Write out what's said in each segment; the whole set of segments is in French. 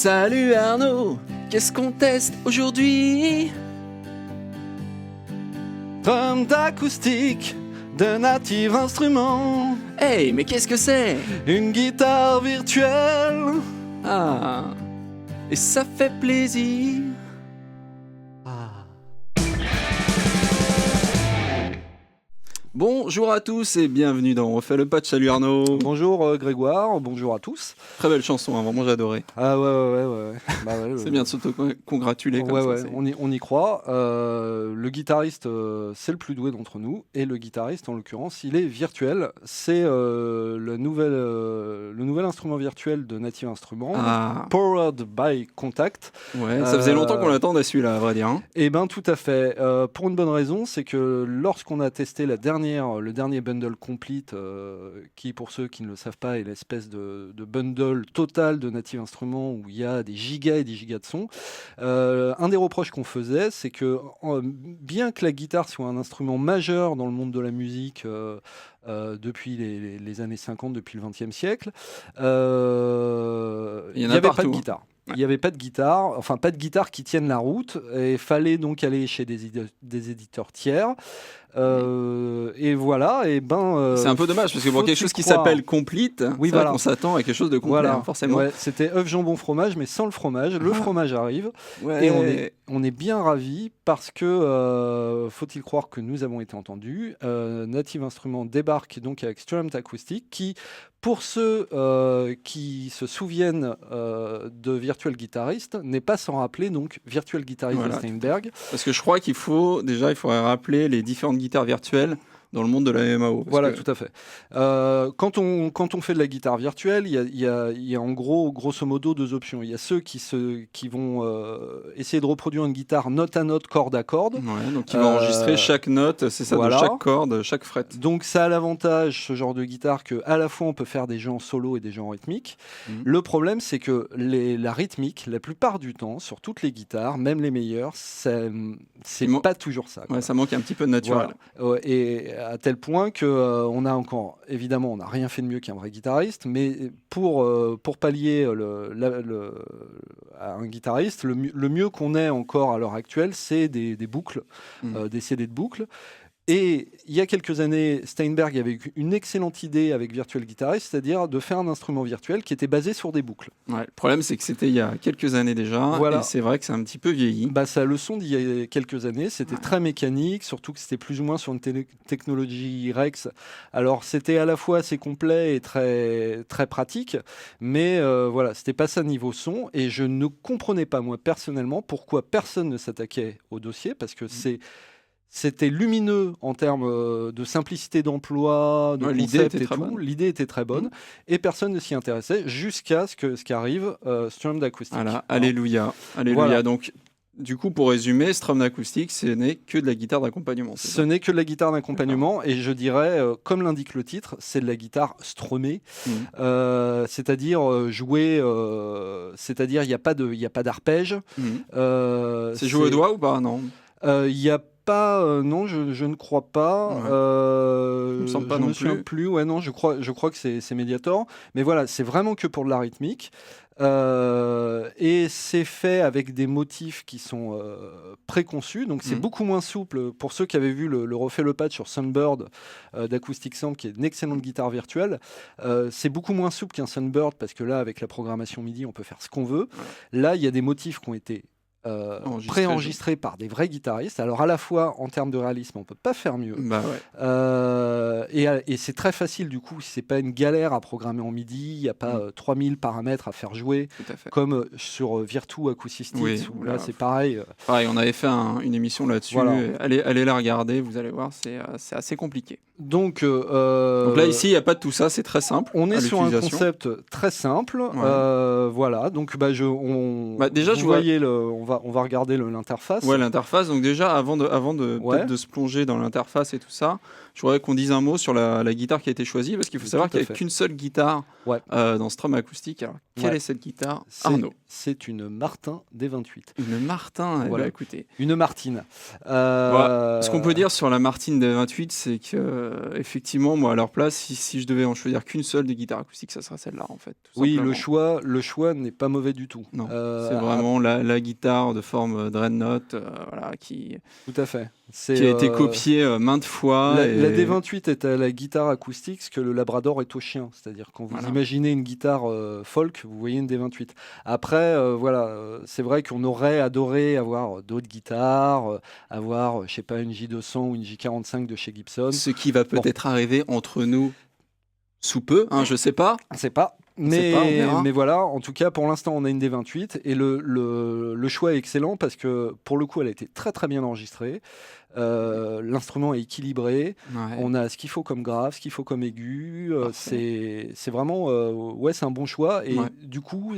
Salut Arnaud, qu'est-ce qu'on teste aujourd'hui? Drum d'acoustique de Native Instruments. Hey, mais qu'est-ce que c'est? Une guitare virtuelle. Ah, et ça fait plaisir. Bonjour à tous et bienvenue dans On refait le patch. Salut Arnaud. Bonjour Grégoire, bonjour à tous. Très belle chanson, hein, vraiment j'ai adoré. Ah ouais. Bah ouais, c'est bien de s'auto-congratuler comme ouais, ça. on y croit. Le guitariste, c'est le plus doué d'entre nous. Et le guitariste, en l'occurrence, il est virtuel. C'est le nouvel instrument virtuel de Native Instruments, Powered by Contact. Ouais, ça faisait longtemps qu'on l'attendait celui-là, à vrai dire. Hein. Eh bien, tout à fait. Pour une bonne raison, c'est que lorsqu'on a testé le dernier bundle complete, qui, pour ceux qui ne le savent pas, est l'espèce de bundle total de Native Instruments où il y a des gigas et des gigas de sons, un des reproches qu'on faisait, c'est que bien que la guitare soit un instrument majeur dans le monde de la musique depuis les années 50, depuis le XXe siècle, il n'y avait pas de guitare. Il n'y avait pas de guitare, enfin pas de guitare qui tienne la route, et il fallait donc aller chez des éditeurs tiers. Et voilà, et c'est un peu dommage parce que pour quelque chose qui s'appelle Complete, oui, on s'attend à quelque chose de complet, hein, forcément. Ouais, c'était œuf, jambon, fromage, mais sans le fromage. Le fromage arrive, et on est bien ravis parce que, faut-il croire que nous avons été entendus, Native Instruments débarque donc avec Strumm'd Acoustic qui, pour ceux qui se souviennent de Virtual Guitarist, n'est pas sans rappeler donc Virtual Guitarist de Steinberg. Parce que je crois qu'il faudrait rappeler les différentes guitares virtuelles dans le monde de la MAO. Voilà, tout à fait. Quand on fait de la guitare virtuelle, il y a en grosso modo deux options. Il y a ceux qui vont essayer de reproduire une guitare note à note, corde à corde. Ouais, donc ils vont enregistrer chaque note, c'est ça, de chaque corde, chaque fret. Donc ça a l'avantage, ce genre de guitare, qu'à la fois on peut faire des jeux en solo et des jeux en rythmique. Le problème, c'est que la rythmique, la plupart du temps, sur toutes les guitares, même les meilleures, c'est pas toujours ça. Ouais, ça manque un petit peu de naturel. Voilà. Et à tel point que on n'a rien fait de mieux qu'un vrai guitariste, mais pour pallier à un guitariste, le mieux qu'on ait encore à l'heure actuelle, c'est des boucles, des CD de boucles. Et il y a quelques années, Steinberg avait eu une excellente idée avec Virtual Guitarist, c'est-à-dire de faire un instrument virtuel qui était basé sur des boucles. Ouais, le problème, c'est que c'était il y a quelques années déjà, et c'est vrai que c'est un petit peu vieilli. Ça le son d'il y a quelques années, c'était très mécanique, surtout que c'était plus ou moins sur une technologie Rex. Alors c'était à la fois assez complet et très, très pratique, mais c'était pas ça niveau son, et je ne comprenais pas moi personnellement pourquoi personne ne s'attaquait au dossier, parce que c'était lumineux en termes de simplicité d'emploi, de concept et tout. L'idée était très bonne et personne ne s'y intéressait jusqu'à ce qu'arrive Strumm'd Acoustic. Voilà, alléluia. Voilà. Donc, du coup, pour résumer, Strumm'd Acoustic, ce n'est que de la guitare d'accompagnement. Ce n'est que de la guitare d'accompagnement, et je dirais, comme l'indique le titre, c'est de la guitare strummée, c'est-à-dire jouer, c'est-à-dire il n'y a pas d'arpège. C'est joué au doigt ou pas? Non. Il y a non, je ne crois pas. Je me sens pas non plus. Ouais, non, je crois que c'est Mediator. Mais voilà, c'est vraiment que pour de la rythmique. Et c'est fait avec des motifs qui sont préconçus. Donc c'est beaucoup moins souple. Pour ceux qui avaient vu le refait le patch sur Sunbird d'Acoustic Sound, qui est une excellente guitare virtuelle, c'est beaucoup moins souple qu'un Sunbird, parce que là, avec la programmation MIDI, on peut faire ce qu'on veut. Là, il y a des motifs qui ont été préenregistré par des vrais guitaristes. Alors à la fois en termes de réalisme, on peut pas faire mieux. Et c'est très facile du coup, c'est pas une galère à programmer en MIDI, il n'y a pas 3000 paramètres à faire jouer comme sur Virtu Acoustics, où là c'est pareil. Pareil, on avait fait une émission là-dessus. Voilà. Allez la regarder, vous allez voir, c'est assez compliqué. Donc là ici, il n'y a pas de tout ça, c'est très simple. On est sur un concept très simple. Voilà, donc on va regarder l'interface. Ouais, l'interface. Donc déjà, avant de peut-être de se plonger dans l'interface et tout ça, je voudrais qu'on dise un mot sur la guitare qui a été choisie, parce qu'il faut savoir qu'il n'y a qu'une seule guitare dans Strum Acoustique. Alors, quelle est cette guitare, Arnaud? C'est une Martin D28. Une Martin, voilà. Écoutez. Une Martine. Ce qu'on peut dire sur la Martin D28, c'est que effectivement, moi, à leur place, si je devais en choisir qu'une seule des guitares acoustiques, ça serait celle-là, en fait. Oui, le choix n'est pas mauvais du tout. Non, c'est vraiment la guitare de forme Dreadnought, voilà, qui... Tout à fait. Qui a été copié maintes fois. La D28 est à la guitare acoustique ce que le Labrador est au chien. C'est-à-dire quand vous imaginez une guitare folk, vous voyez une D28. Après, c'est vrai qu'on aurait adoré avoir d'autres guitares, avoir, je sais pas, une J200 ou une J45 de chez Gibson. Ce qui va peut-être arriver entre nous sous peu, je sais pas. On sait pas. Mais voilà, en tout cas, pour l'instant, on a une D28 et le choix est excellent parce que pour le coup, elle a été très très bien enregistrée. L'instrument est équilibré. On a ce qu'il faut comme grave, ce qu'il faut comme aigu. C'est vraiment, c'est un bon choix. Et du coup,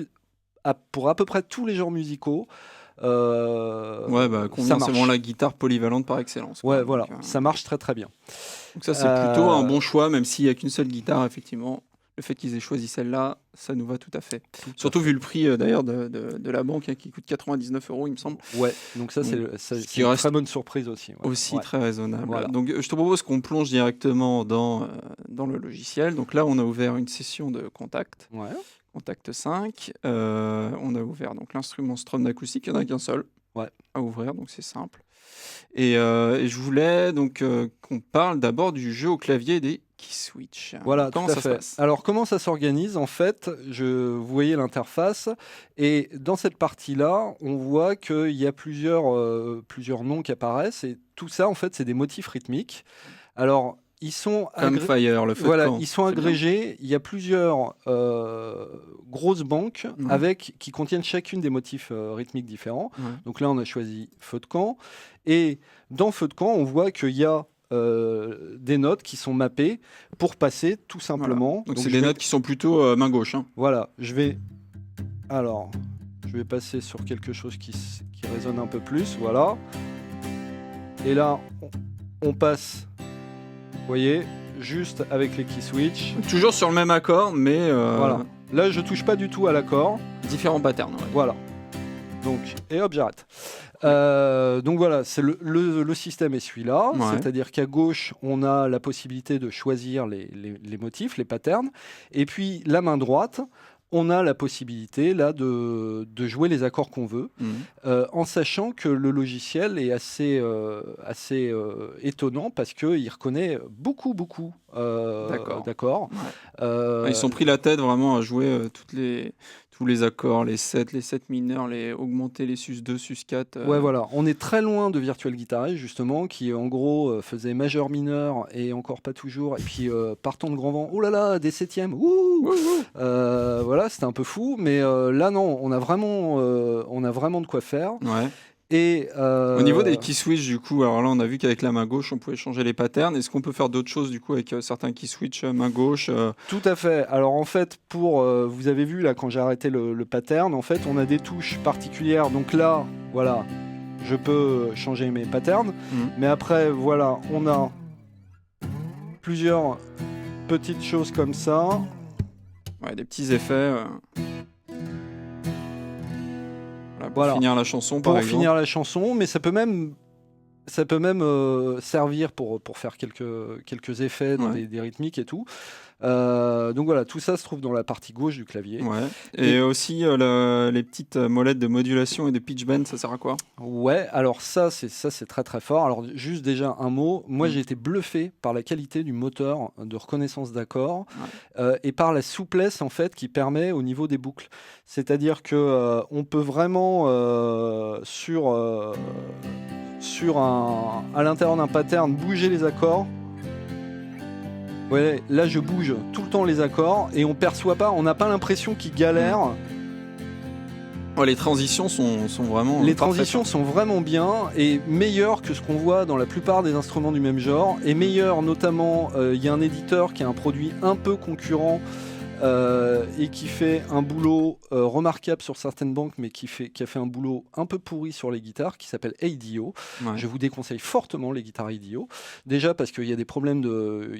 pour à peu près tous les genres musicaux, combien c'est vraiment la guitare polyvalente par excellence. Ouais, voilà, ça marche très très bien. Donc ça, c'est plutôt un bon choix, même s'il n'y a qu'une seule guitare, effectivement. Le fait qu'ils aient choisi celle-là, ça nous va tout à fait. Surtout vu le prix d'ailleurs de la banque qui coûte 99 €, il me semble. Ouais, donc ça, c'est une très bonne surprise aussi. Aussi très raisonnable. Voilà. Donc je te propose qu'on plonge directement dans le logiciel. Donc là, on a ouvert une session de Contact. Contact 5. On a ouvert donc l'instrument Strum Acoustique. Il n'y en a qu'un seul à ouvrir, donc c'est simple. Et je voulais donc qu'on parle d'abord du jeu au clavier des Keyswitch. Voilà, comment ça se passe ? Alors, comment ça s'organise ? En fait, vous voyez l'interface, et dans cette partie-là, on voit qu'il y a plusieurs noms qui apparaissent, et tout ça, en fait, c'est des motifs rythmiques. Alors, ils sont Fire, le feu de camp. Ils sont agrégés. Il y a plusieurs grosses banques qui contiennent chacune des motifs rythmiques différents. Donc là, on a choisi feu de camp. Et dans feu de camp, on voit qu'il y a des notes qui sont mappées pour passer tout simplement. Donc c'est des notes qui sont plutôt main gauche. Voilà, je vais passer sur quelque chose qui résonne un peu plus. Voilà. Et là, on passe, vous voyez, juste avec les Keyswitch. Toujours sur le même accord, mais... Voilà. Là, je touche pas du tout à l'accord. Différents patterns. Voilà. Donc, et hop, j'arrête. Donc voilà, c'est le système est celui-là, c'est-à-dire qu'à gauche, on a la possibilité de choisir les motifs, les patterns, et puis la main droite, on a la possibilité là de jouer les accords qu'on veut, en sachant que le logiciel est assez étonnant parce qu'il reconnaît beaucoup d'accords. Ils sont pris la tête vraiment à jouer tous les accords, les 7 mineurs, les augmentés, les sus2, sus4. Ouais, voilà. On est très loin de Virtual Guitarist, justement, qui en gros faisait majeur mineur et encore pas toujours. Et puis partant de grand vent, oh là là, des septièmes, voilà, c'était un peu fou. Mais là, non, on a vraiment de quoi faire. Ouais. Et au niveau des Keyswitch, du coup, alors là, on a vu qu'avec la main gauche, on pouvait changer les patterns. Est-ce qu'on peut faire d'autres choses, du coup, avec certains Keyswitch main gauche Tout à fait. Alors, en fait, vous avez vu, là, quand j'ai arrêté le pattern, en fait, on a des touches particulières. Donc là, voilà, je peux changer mes patterns. Mais après, voilà, on a plusieurs petites choses comme ça. Ouais, des petits effets... Pour finir la chanson, par exemple. Pour finir la chanson, mais ça peut même servir pour faire quelques effets dans des rythmiques et tout. Donc voilà, tout ça se trouve dans la partie gauche du clavier. Ouais. Et aussi les petites molettes de modulation et de pitch bend, ça sert à quoi ? Ouais, alors ça c'est très très fort. Alors juste déjà un mot, moi j'ai été bluffé par la qualité du moteur de reconnaissance d'accords et par la souplesse en fait qui permet au niveau des boucles. C'est-à-dire que on peut vraiment à l'intérieur d'un pattern bouger les accords. Ouais, là je bouge tout le temps les accords et on perçoit pas, on n'a pas l'impression qu'ils galèrent. Ouais, les transitions sont vraiment Les transitions sont vraiment bien et meilleures que ce qu'on voit dans la plupart des instruments du même genre et meilleures notamment, il y a un éditeur qui a un produit un peu concurrent et qui fait un boulot remarquable sur certaines banques, mais qui a fait un boulot un peu pourri sur les guitares, qui s'appelle ADO. Ouais. Je vous déconseille fortement les guitares ADO. Déjà parce qu'il y a des problèmes de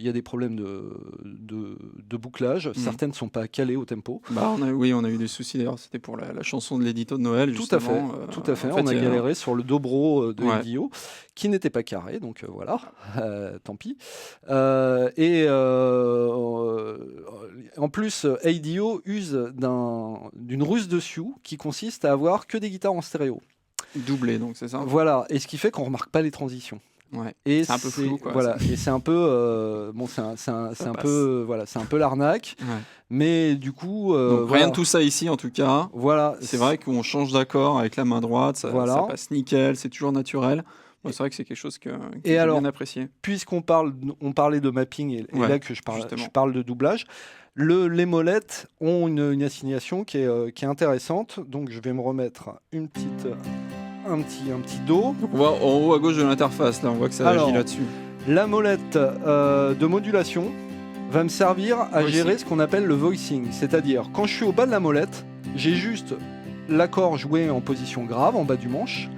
bouclage. Certaines ne sont pas calées au tempo. On a eu des soucis d'ailleurs. C'était pour la chanson de l'édito de Noël. Tout à fait. On a galéré sur le dobro de ADO, qui n'était pas carré. Donc voilà, tant pis. En plus, ADO use d'une ruse dessus qui consiste à avoir que des guitares en stéréo. Doublé, donc c'est ça. Voilà, et ce qui fait qu'on remarque pas les transitions. Ouais. Et c'est un peu flou, quoi. Voilà, et c'est un peu, c'est un peu l'arnaque. Ouais. Mais du coup, donc rien de tout ça ici, en tout cas. Voilà. C'est vrai qu'on change d'accord avec la main droite, ça passe nickel, c'est toujours naturel. C'est vrai que c'est quelque chose qui est bien apprécié. Puisqu'on parlait de mapping, et là que je parle de doublage, les molettes ont une assignation qui est intéressante. Donc je vais me remettre un petit do. Donc on voit en haut à gauche de l'interface, là, on voit que ça agit là-dessus. La molette de modulation va me servir à gérer ce qu'on appelle le voicing. C'est-à-dire, quand je suis au bas de la molette, j'ai juste l'accord joué en position grave, en bas du manche.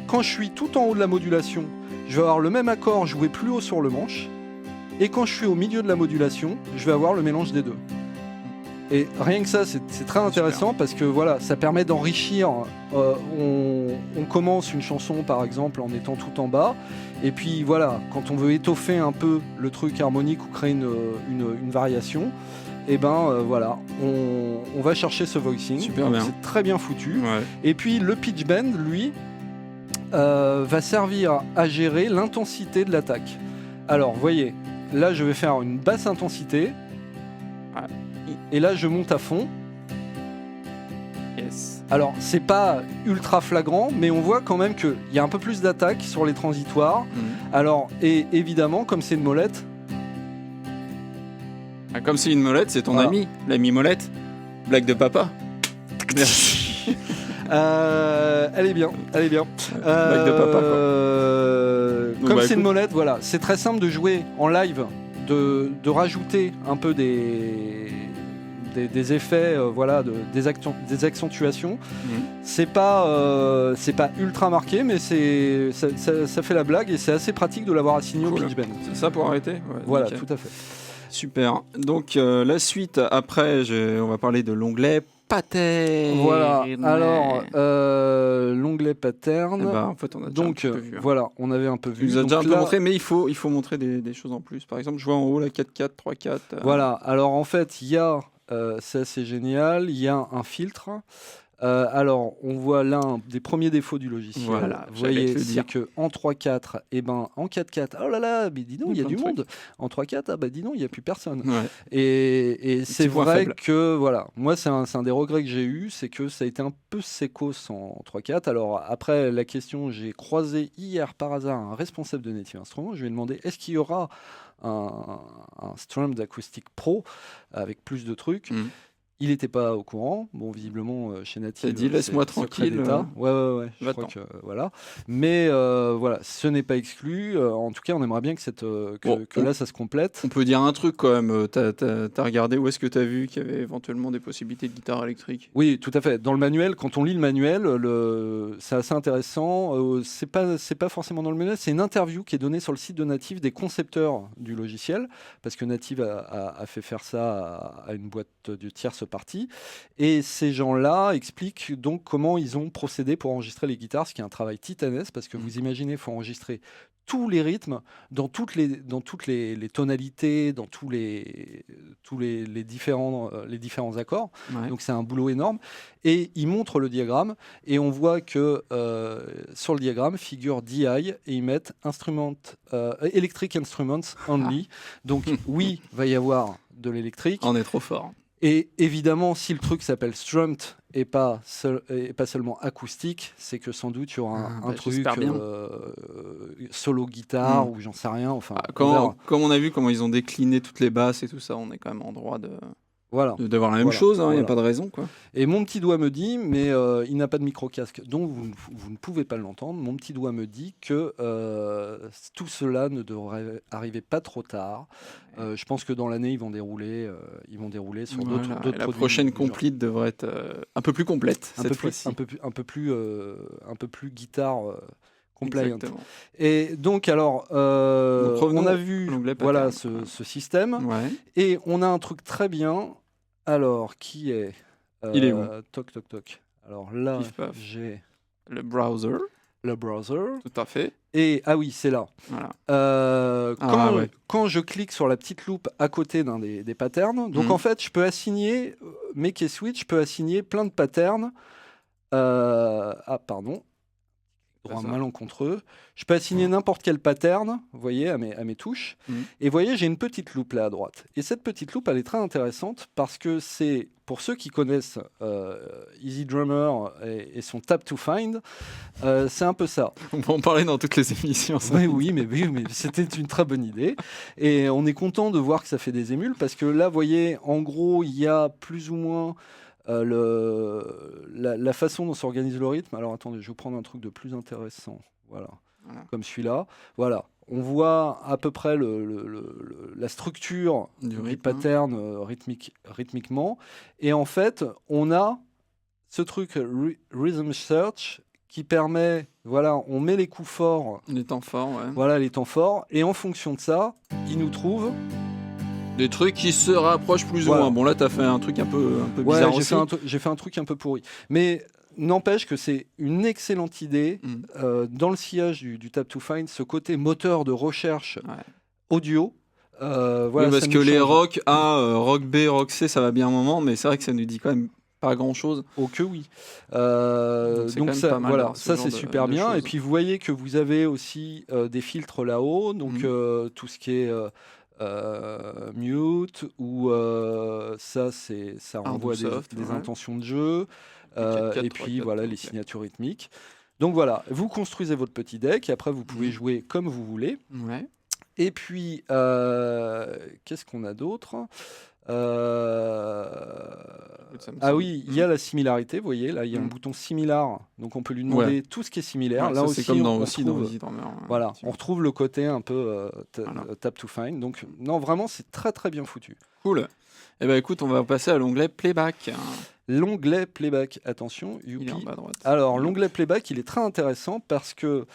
Quand je suis tout en haut de la modulation, je vais avoir le même accord joué plus haut sur le manche. Et quand je suis au milieu de la modulation, je vais avoir le mélange des deux. Et rien que ça, c'est très intéressant parce que voilà, ça permet d'enrichir. On commence une chanson par exemple en étant tout en bas. Et puis voilà, quand on veut étoffer un peu le truc harmonique ou créer une variation, et voilà, on va chercher ce voicing. Super bien. C'est très bien foutu. Ouais. Et puis le pitch bend, lui, va servir à gérer l'intensité de l'attaque. Alors, vous voyez, là je vais faire une basse intensité. Et là je monte à fond. Yes. Alors c'est pas ultra flagrant, mais on voit quand même qu'il y a un peu plus d'attaque sur les transitoires. Alors, et évidemment, comme c'est une molette. Comme c'est une molette, c'est ton ami, l'ami molette. Blague de papa. Merci. Elle est bien. Blague de papa, quoi. Comme c'est une molette, voilà, c'est très simple de jouer en live, de rajouter un peu des effets, des accentuations. C'est pas ultra marqué, mais ça fait la blague et c'est assez pratique de l'avoir assigné au pitch bend. C'est ça pour arrêter. Voilà, nickel. Tout à fait. Super. Donc la suite, après, on va parler de l'onglet pattern. Voilà. Alors l'onglet pattern. En fait, on a déjà un peu vu. Voilà, on avait un peu vu. Tu nous as déjà un peu montré, mais il faut montrer des choses en plus. Par exemple, je vois en haut la 4-4, 3-4. Voilà. Alors en fait, il y a c'est assez génial. Il y a un filtre. Alors, on voit l'un des premiers défauts du logiciel. Voilà, vous voyez, c'est qu'en 3.4, en 4.4, oh là là, mais dis donc, il y a du monde. En 3.4, dis donc, il n'y a plus personne. Ouais. Et c'est vrai que, voilà, moi, c'est un des regrets que j'ai eu, c'est que ça a été un peu sécos en 3.4. Alors, après la question, j'ai croisé hier par hasard un responsable de Native Instruments. Je lui ai demandé, est-ce qu'il y aura un Strummed Acoustic Pro avec plus de trucs. Il n'était pas au courant. Bon, visiblement, chez Native, il a dit laisse-moi tranquille. Ouais. Je crois que, voilà. Mais voilà, ce n'est pas exclu. En tout cas, on aimerait bien que là, ça se complète. On peut dire un truc quand même. T'as regardé où est-ce que tu as vu qu'il y avait éventuellement des possibilités de guitare électrique? Oui, tout à fait. Dans le manuel, quand on lit le manuel, c'est assez intéressant. C'est pas forcément dans le manuel. C'est une interview qui est donnée sur le site de Native des concepteurs du logiciel, parce que Native a fait faire ça à une boîte de tierce partie, et ces gens-là expliquent donc comment ils ont procédé pour enregistrer les guitares, ce qui est un travail titanesque, parce que vous imaginez, il faut enregistrer tous les rythmes, dans toutes les tonalités, dans tous les différents accords. Ouais. Donc c'est un boulot énorme. Et ils montrent le diagramme, et on voit que sur le diagramme figure DI, et ils mettent Electric Instruments Only. Donc oui, va y avoir de l'électrique. On est trop fort. Et évidemment, si le truc s'appelle strummed et pas seulement acoustique, c'est que sans doute il y aura un truc solo guitare ou j'en sais rien. Enfin, comme on a vu comment ils ont décliné toutes les basses et tout ça, on est quand même en droit de Voilà. D'avoir la même chose, il n'y a pas de raison, quoi. Et mon petit doigt me dit, mais il n'a pas de micro-casque, donc vous ne pouvez pas l'entendre. Mon petit doigt me dit que tout cela ne devrait arriver pas trop tard. Je pense que dans l'année, ils vont dérouler sur d'autres produits. La prochaine complete devrait être un peu plus complète cette fois-ci. Un peu plus guitare compliant. Exactement. Et donc, alors, on a vu ce système. Ouais. Et on a un truc très bien. Alors, qui est Il est où? Toc, toc, toc. Alors là, j'ai le browser. Le browser. Tout à fait. Et, ah oui, c'est là. Voilà. Quand je clique sur la petite loupe à côté d'un des patterns, donc en fait, je peux assigner, Make et Switch, je peux assigner plein de patterns. Pardon. Droit malencontreux. Je peux assigner n'importe quel pattern, vous voyez, à mes touches. Et vous voyez, j'ai une petite loupe là à droite. Et cette petite loupe, elle est très intéressante parce que c'est, pour ceux qui connaissent EasyDrummer et son Tap to Find, c'est un peu ça. On va en parler dans toutes les émissions. Oui, mais c'était une très bonne idée. Et on est content de voir que ça fait des émules parce que là, vous voyez, en gros, il y a plus ou moins... la façon dont s'organise le rythme. Alors attendez, je vais vous prendre un truc de plus intéressant. Voilà. Comme celui-là. Voilà. On voit à peu près la structure du pattern rythmiquement. Et en fait, on a ce truc Rhythm Search qui permet, voilà, on met les coups forts. Les temps forts, ouais. Voilà, les temps forts. Et en fonction de ça, il nous trouve... des trucs qui se rapprochent plus ou moins. Bon, là, t'as fait un truc un peu bizarre aussi. J'ai fait un truc un peu pourri. Mais n'empêche que c'est une excellente idée dans le sillage du Tap to Find, ce côté moteur de recherche audio. Voilà, oui, parce que les rock A, rock B, rock C, ça va bien un moment, mais c'est vrai que ça nous dit quand même pas grand-chose. Oh que oui. Donc ça, voilà, ça c'est super bien. Et puis vous voyez que vous avez aussi des filtres là-haut, donc tout ce qui est... mute ou ça renvoie des intentions de jeu et puis voilà les signatures rythmiques. Donc voilà, vous construisez votre petit deck et après vous pouvez jouer comme vous voulez. Et puis qu'est-ce qu'on a d'autre? Oui, il y a la similarité, vous voyez, là il y a un bouton similar, donc on peut lui demander tout ce qui est similaire. Là aussi, comme dans voilà, on retrouve le côté un peu Tap to Find. Donc non, vraiment, c'est très très bien foutu. Cool. Eh ben écoute, on va passer à l'onglet Playback. L'onglet Playback, attention, youpi. Il est en bas à droite. Alors l'onglet Playback, il est très intéressant parce que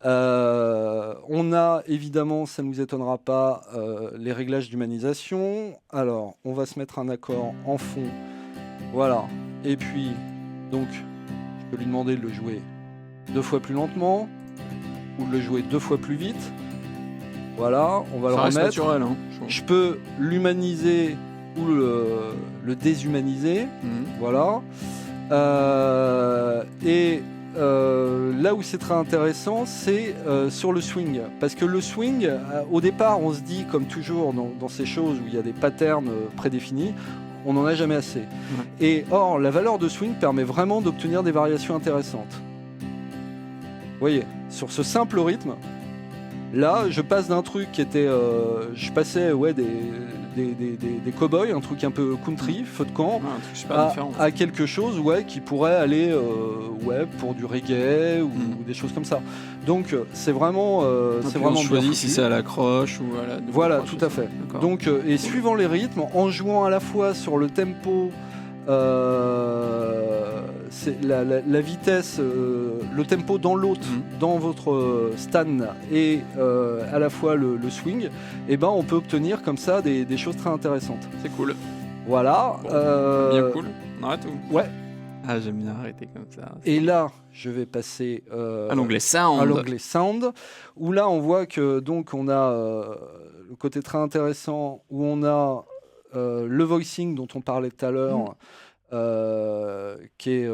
on a évidemment, ça ne nous étonnera pas, les réglages d'humanisation. Alors on va se mettre un accord en fond, voilà. Et puis donc je peux lui demander de le jouer 2 fois plus lentement ou de le jouer 2 fois plus vite. Voilà, on va le remettre. Naturel, hein, je peux l'humaniser ou le déshumaniser. Voilà. Là où c'est très intéressant, c'est sur le swing. Parce que le swing, au départ, on se dit, comme toujours dans ces choses où il y a des patterns prédéfinis, on n'en a jamais assez. Et or, la valeur de swing permet vraiment d'obtenir des variations intéressantes. Vous voyez, sur ce simple rythme, là, je passe d'un truc qui était... je passais des cow-boys, un truc un peu country, feu de camp, à quelque chose qui pourrait aller pour du reggae ou des choses comme ça. Donc c'est vraiment on choisit si c'est à la croche ou à la double voilà, croche, tout à fait. Donc et suivant les rythmes, en jouant à la fois sur le tempo, c'est la vitesse, le tempo dans l'autre, dans votre stan et à la fois le swing, et ben on peut obtenir comme ça des choses très intéressantes. C'est cool. Voilà. Bien cool. On arrête ou? Ouais. Ah, j'aime bien arrêter comme ça. Et là, je vais passer à l'onglet Sound. Où là on voit que donc on a le côté très intéressant où on a le voicing dont on parlait tout à l'heure. Qui est,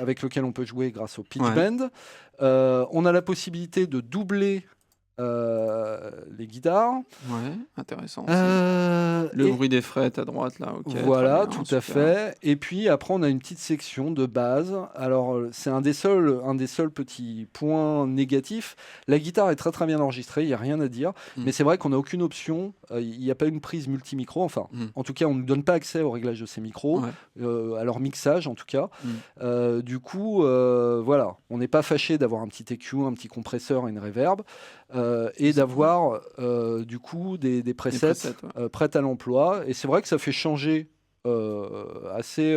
avec lequel on peut jouer grâce au pitch bend. On a la possibilité de doubler les guitares. Ouais, intéressant aussi. Le bruit des frettes à droite, là, ok. Voilà, bien, tout à fait. Et puis après, on a une petite section de base. Alors, c'est un des seuls petits points négatifs. La guitare est très très bien enregistrée, il n'y a rien à dire. Mais c'est vrai qu'on n'a aucune option. Il n'y a pas une prise multimicro. Enfin, en tout cas, on ne donne pas accès au réglage de ces micros, à leur mixage en tout cas. Du coup, voilà, on n'est pas fâché d'avoir un petit EQ, un petit compresseur et une reverb. Et d'avoir du coup des presets prêts à l'emploi. Et c'est vrai que ça fait changer assez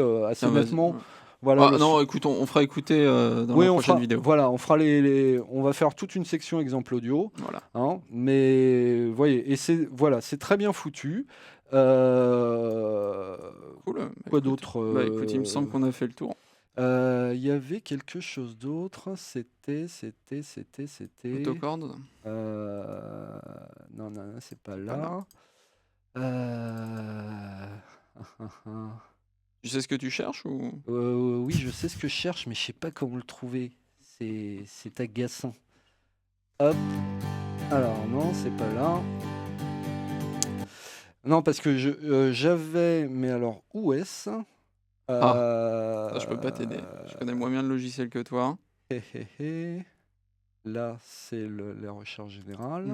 nettement. Voilà, non, écoute, on fera écouter dans la prochaine vidéo. Voilà, on fera on va faire toute une section exemple audio. Voilà. Hein, mais voyez, et c'est très bien foutu. Cool. Quoi d'autre écoute, il me semble qu'on a fait le tour. Il y avait quelque chose d'autre. C'était. Autocord. Non, c'est pas là. Tu sais ce que tu cherches ou Oui, je sais ce que je cherche, mais je sais pas comment le trouver. C'est agaçant. Hop. Alors non, c'est pas là. Non, parce que j'avais. Mais alors, où est-ce ça, je peux pas t'aider. Je connais moins bien le logiciel que toi. Là, c'est la recherche générale.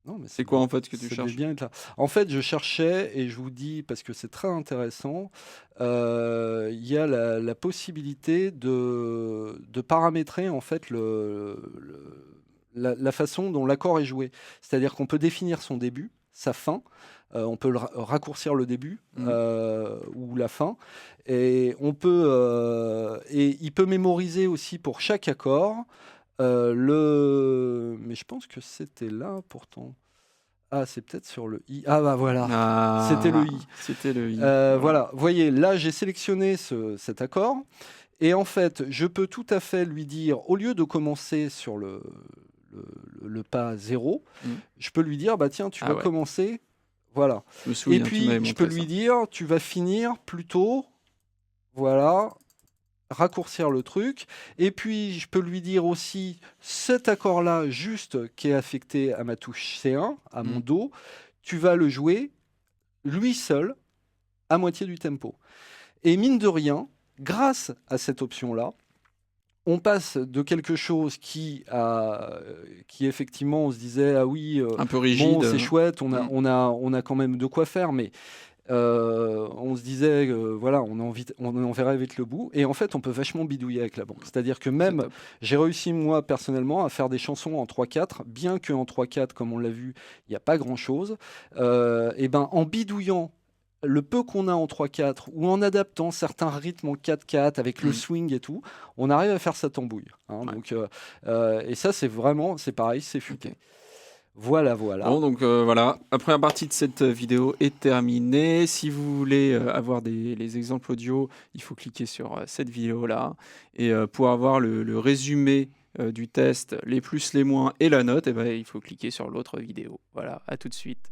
Non, mais c'est quoi en fait que tu cherches? Bien être là. En fait, je cherchais, et je vous dis, parce que c'est très intéressant, il y a la possibilité de paramétrer en fait la façon dont l'accord est joué. C'est-à-dire qu'on peut définir son début, sa fin, on peut raccourcir le début ou la fin, et on peut et il peut mémoriser aussi pour chaque accord mais je pense que c'était là pourtant. Ah, c'est peut-être sur le i. Ah bah voilà, c'était le i. C'était le i. Voilà, vous voyez, là j'ai sélectionné cet accord, et en fait, je peux tout à fait lui dire, au lieu de commencer sur le le pas 0, je peux lui dire, bah tiens, tu vas commencer, voilà. Et puis, je peux lui dire, tu vas finir plutôt, voilà, raccourcir le truc. Et puis, je peux lui dire aussi, cet accord-là, juste, qui est affecté à ma touche C1, à mon Do, tu vas le jouer, lui seul, à moitié du tempo. Et mine de rien, grâce à cette option-là, on passe de quelque chose qui effectivement, on se disait, ah oui, un peu rigide, bon, c'est chouette, on a quand même de quoi faire, mais on se disait, voilà, on enverrait vite le bout. Et en fait, on peut vachement bidouiller avec la banque. C'est-à-dire que même, j'ai réussi, moi, personnellement, à faire des chansons en 3/4, bien qu'en 3/4, comme on l'a vu, il n'y a pas grand-chose. Et ben, en bidouillant le peu qu'on a en 3/4 ou en adaptant certains rythmes en 4/4 avec le swing et tout, on arrive à faire sa tambouille. Hein, donc, et ça, c'est pareil, c'est futé. Voilà. Bon, donc voilà, la première partie de cette vidéo est terminée. Si vous voulez avoir les exemples audio, il faut cliquer sur cette vidéo-là. Et pour avoir le résumé du test, les plus, les moins et la note, il faut cliquer sur l'autre vidéo. Voilà, à tout de suite.